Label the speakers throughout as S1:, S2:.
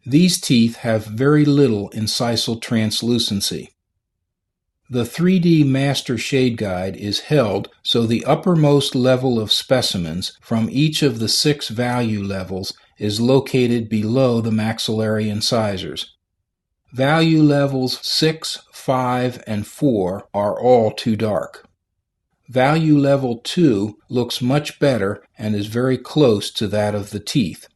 S1: These teeth have very little incisal translucency. The 3D Master Shade Guide is held so the uppermost level of specimens from each of the 6 value levels is located below the maxillary incisors. Value levels 6, 5, and 4 are all too dark. Value level 2 looks much better and is very close to that of the teeth.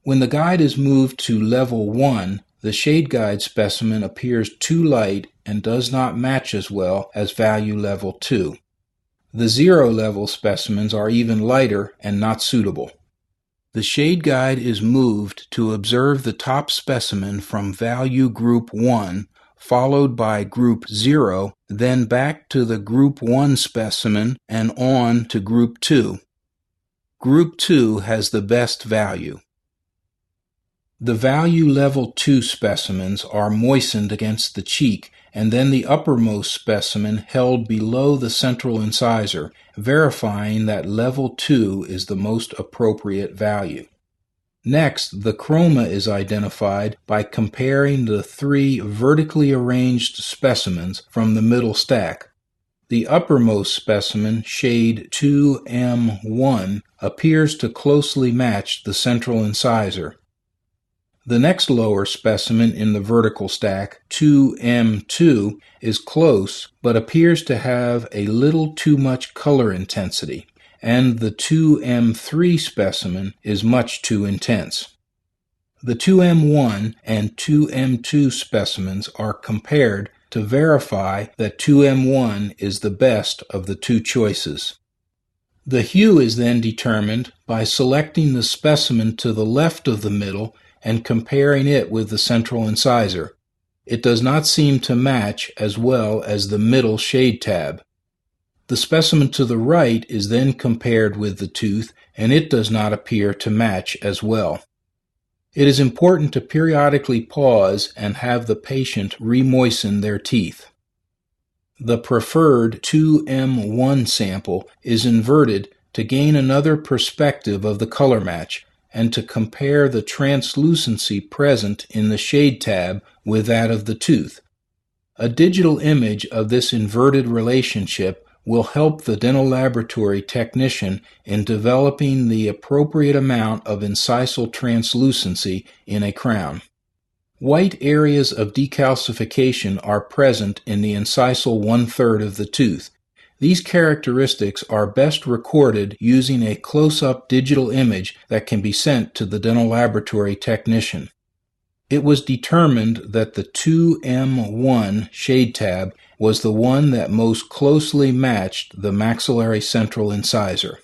S1: When the guide is moved to level 1, the shade guide specimen appears too light and does not match as well as value level 2. The 0 level specimens are even lighter and not suitable. The shade guide is moved to observe the top specimen from value group 1, followed by group 0, then back to the group 1 specimen and on to group 2. Group 2 has the best value. The value level 2 specimens are moistened against the cheek and then the uppermost specimen held below the central incisor, verifying that level 2 is the most appropriate value. Next, the chroma is identified by comparing the 3 vertically arranged specimens from the middle stack. The uppermost specimen, shade 2M1, appears to closely match the central incisor. The next lower specimen in the vertical stack, 2M2, is close but appears to have a little too much color intensity, and the 2M3 specimen is much too intense. The 2M1 and 2M2 specimens are compared to verify that 2M1 is the best of the 2 choices. The hue is then determined by selecting the specimen to the left of the middle and comparing it with the central incisor. It does not seem to match as well as the middle shade tab. The specimen to the right is then compared with the tooth, and it does not appear to match as well. It is important to periodically pause and have the patient remoisten their teeth. The preferred 2M1 sample is inverted to gain another perspective of the color match, and to compare the translucency present in the shade tab with that of the tooth. A digital image of this inverted relationship will help the dental laboratory technician in developing the appropriate amount of incisal translucency in a crown. White areas of decalcification are present in the incisal 1/3 of the tooth. These characteristics are best recorded using a close-up digital image that can be sent to the dental laboratory technician. It was determined that the 2M1 shade tab was the one that most closely matched the maxillary central incisor.